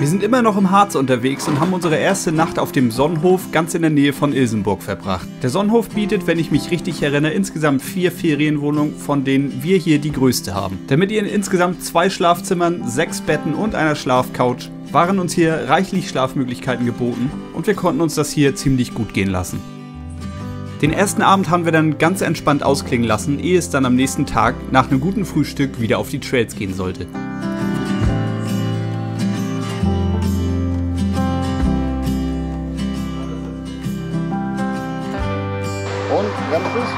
Wir sind immer noch im Harz unterwegs und haben unsere erste Nacht auf dem Sonnenhof ganz in der Nähe von Ilsenburg verbracht. Der Sonnenhof bietet, wenn ich mich richtig erinnere, insgesamt 4 Ferienwohnungen, von denen wir hier die größte haben. Damit ihr in insgesamt 2 Schlafzimmern, 6 Betten und einer Schlafcouch waren uns hier reichlich Schlafmöglichkeiten geboten und wir konnten uns das hier ziemlich gut gehen lassen. Den ersten Abend haben wir dann ganz entspannt ausklingen lassen, ehe es dann am nächsten Tag nach einem guten Frühstück wieder auf die Trails gehen sollte. Und Bremses?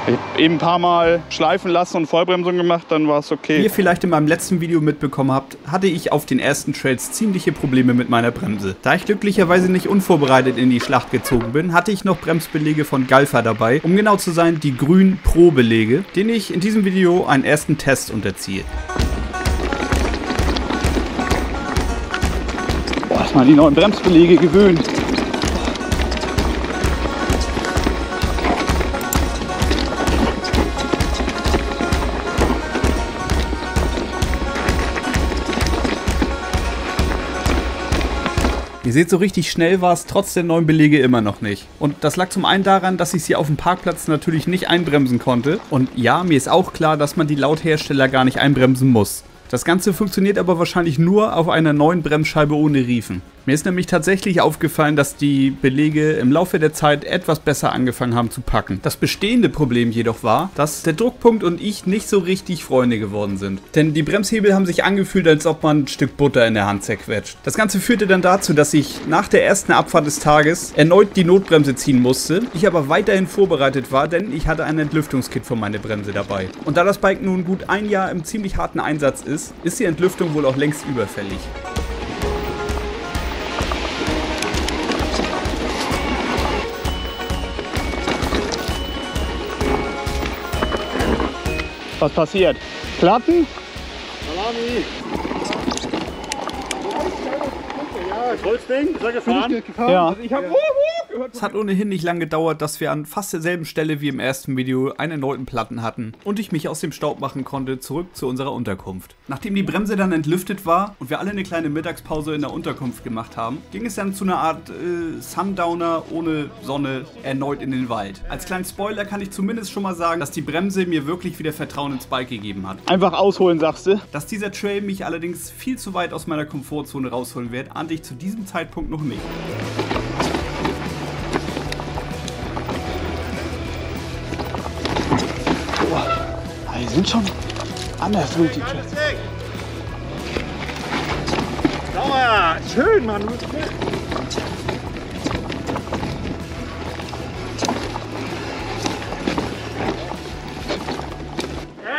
Ich habe eben ein paar Mal schleifen lassen und Vollbremsung gemacht, dann war es okay. Wie ihr vielleicht in meinem letzten Video mitbekommen habt, hatte ich auf den ersten Trails ziemliche Probleme mit meiner Bremse. Da ich glücklicherweise nicht unvorbereitet in die Schlacht gezogen bin, hatte ich noch Bremsbelege von Galfa dabei, um genau zu sein, die grünen Pro-Belege, denen ich in diesem Video einen ersten Test unterziehe. Boah, erstmal die neuen Bremsbelege gewöhnt. Ihr seht, so richtig schnell war es trotz der neuen Belege immer noch nicht. Und das lag zum einen daran, dass ich sie auf dem Parkplatz natürlich nicht einbremsen konnte. Und ja, mir ist auch klar, dass man die laut Hersteller gar nicht einbremsen muss. Das Ganze funktioniert aber wahrscheinlich nur auf einer neuen Bremsscheibe ohne Riefen. Mir ist nämlich tatsächlich aufgefallen, dass die Belege im Laufe der Zeit etwas besser angefangen haben zu packen. Das bestehende Problem jedoch war, dass der Druckpunkt und ich nicht so richtig Freunde geworden sind. Denn die Bremshebel haben sich angefühlt, als ob man ein Stück Butter in der Hand zerquetscht. Das Ganze führte dann dazu, dass ich nach der ersten Abfahrt des Tages erneut die Notbremse ziehen musste. Ich aber weiterhin vorbereitet war, denn ich hatte ein Entlüftungskit für meine Bremse dabei. Und da das Bike nun gut ein Jahr im ziemlich harten Einsatz ist die Entlüftung wohl auch längst überfällig. Was passiert? Platten? Salami! Ja, Holzding, ist er gefahren? Ja. Also ich habe es hat ohnehin nicht lange gedauert, dass wir an fast derselben Stelle wie im ersten Video einen erneuten Platten hatten und ich mich aus dem Staub machen konnte zurück zu unserer Unterkunft. Nachdem die Bremse dann entlüftet war und wir alle eine kleine Mittagspause in der Unterkunft gemacht haben, ging es dann zu einer Art Sundowner ohne Sonne erneut in den Wald. Als kleinen Spoiler kann ich zumindest schon mal sagen, dass die Bremse mir wirklich wieder Vertrauen ins Bike gegeben hat. Einfach ausholen, sagst du? Dass dieser Trail mich allerdings viel zu weit aus meiner Komfortzone rausholen wird, ahnte ich zu diesem Zeitpunkt noch nicht. Die sind schon anders gut, die Trails. Sauer! Schön, Mann!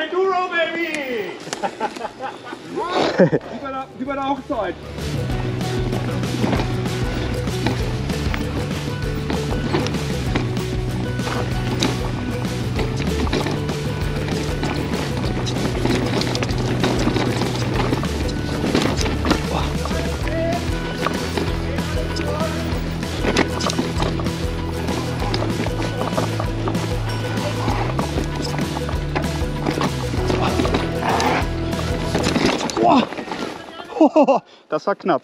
Enduro, Baby! Wie bei der Hochzeit. Das war knapp.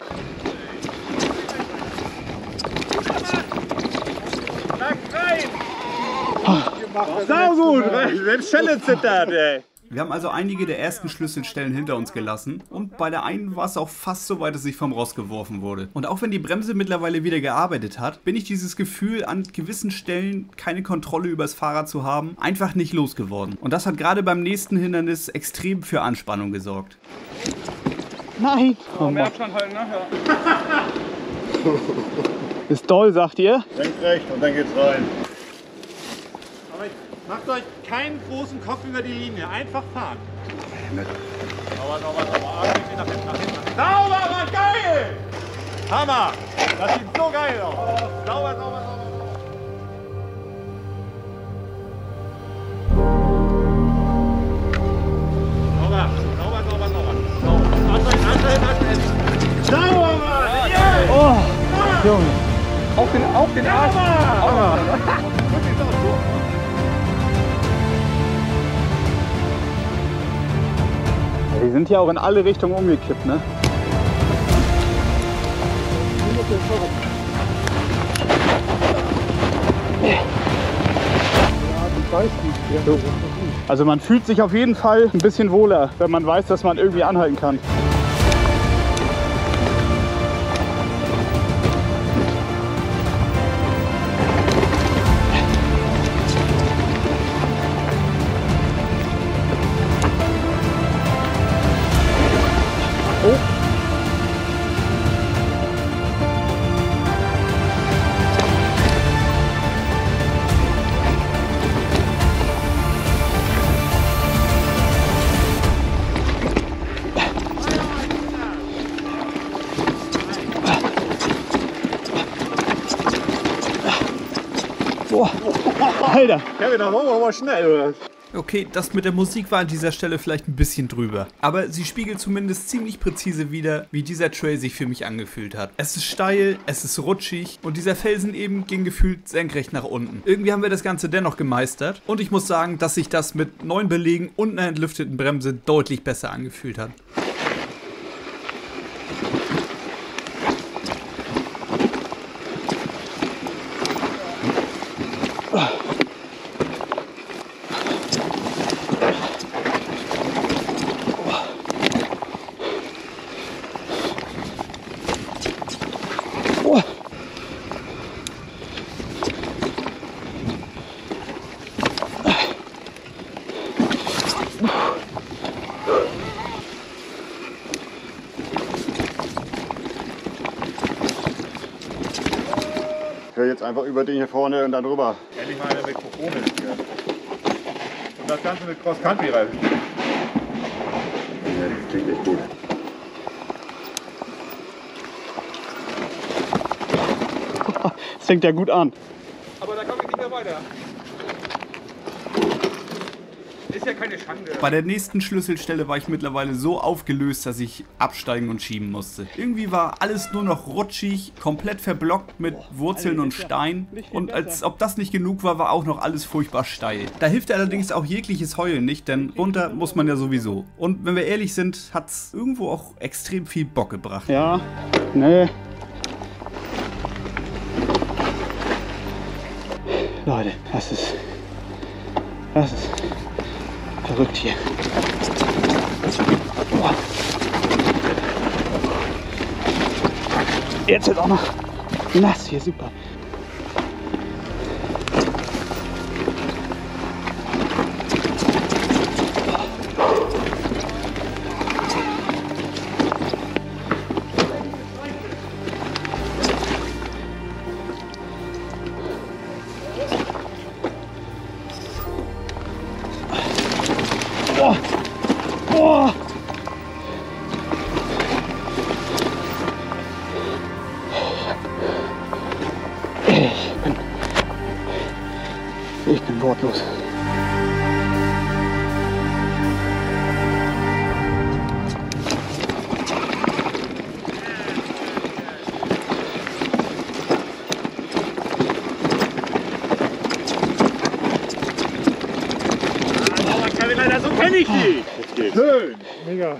Sau gut! Selbst Schelle zittert, ey! Wir haben also einige der ersten Schlüsselstellen hinter uns gelassen und bei der einen war es auch fast so weit, dass ich vom Ross geworfen wurde. Und auch wenn die Bremse mittlerweile wieder gearbeitet hat, bin ich dieses Gefühl, an gewissen Stellen keine Kontrolle über das Fahrrad zu haben, einfach nicht losgeworden. Und das hat gerade beim nächsten Hindernis extrem für Anspannung gesorgt. Nein! Oh, mehr Abstand halten, ne? Ja. Ist doll, sagt ihr? Senkrecht und dann geht's rein. Aber macht euch keinen großen Kopf über die Linie, einfach fahren. Sauber. Nach hinten. Sauber, Mann, geil! Hammer! Das sieht so geil aus. Sauber. Sauber, Mann! Yeah. Oh, Junge. Auf den Arsch! Hammer! Die sind ja auch in alle Richtungen umgekippt, ne? Also man fühlt sich auf jeden Fall ein bisschen wohler, wenn man weiß, dass man irgendwie anhalten kann. Alter! Kevin, dann machen wir mal schnell, oder? Okay, das mit der Musik war an dieser Stelle vielleicht ein bisschen drüber. Aber sie spiegelt zumindest ziemlich präzise wider, wie dieser Trail sich für mich angefühlt hat. Es ist steil, es ist rutschig und dieser Felsen eben ging gefühlt senkrecht nach unten. Irgendwie haben wir das Ganze dennoch gemeistert und ich muss sagen, dass sich das mit neuen Belegen und einer entlüfteten Bremse deutlich besser angefühlt hat. Ich höre jetzt einfach über den hier vorne und dann rüber. Endlich mal eine mit Performance hier. Und das Ganze mit Cross-Country-Reifen. Ja, das klingt echt gut. Das fängt ja gut an. Aber da komme ich nicht mehr weiter. Ist ja keine Schande. Bei der nächsten Schlüsselstelle war ich mittlerweile so aufgelöst, dass ich absteigen und schieben musste. Irgendwie war alles nur noch rutschig, komplett verblockt mit Wurzeln und Stein. Und als ob das nicht genug war, war auch noch alles furchtbar steil. Da hilft allerdings auch jegliches Heulen nicht, denn runter muss man ja sowieso. Und wenn wir ehrlich sind, hat's irgendwo auch extrem viel Bock gebracht. Ja, nee. Leute, das ist verrückt hier. Boah. Jetzt wird auch noch nass hier, super. Boah. Boah. Ich bin wortlos. So kenne ich die! Schön! Mega!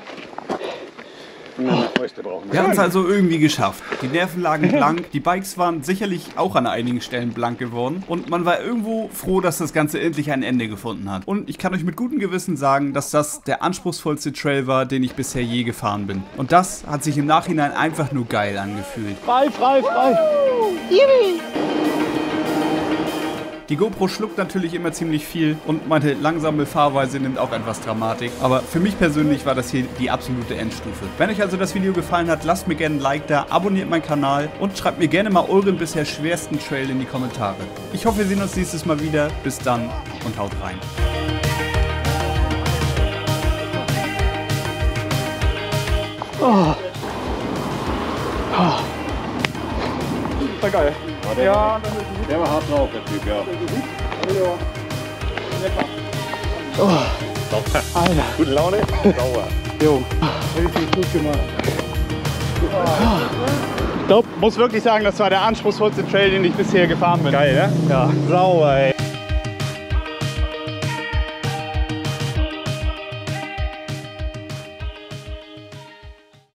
Wir haben es also irgendwie geschafft. Die Nerven lagen blank, die Bikes waren sicherlich auch an einigen Stellen blank geworden und man war irgendwo froh, dass das Ganze endlich ein Ende gefunden hat. Und ich kann euch mit gutem Gewissen sagen, dass das der anspruchsvollste Trail war, den ich bisher je gefahren bin. Und das hat sich im Nachhinein einfach nur geil angefühlt. Frei, frei, frei! Die GoPro schluckt natürlich immer ziemlich viel und meine langsame Fahrweise nimmt auch etwas Dramatik. Aber für mich persönlich war das hier die absolute Endstufe. Wenn euch also das Video gefallen hat, lasst mir gerne ein Like da, abonniert meinen Kanal und schreibt mir gerne mal euren bisher schwersten Trail in die Kommentare. Ich hoffe, wir sehen uns nächstes Mal wieder. Bis dann und haut rein. Oh. Oh. War geil. Ja, der war hart drauf, der Typ, ja. Oh. Alter. Gute Laune? Sauber. Jo. Richtig gut gemacht. Ich glaube, muss wirklich sagen, das war der anspruchsvollste Trail, den ich bisher gefahren bin. Geil, ne? Ja. Sauber, ey.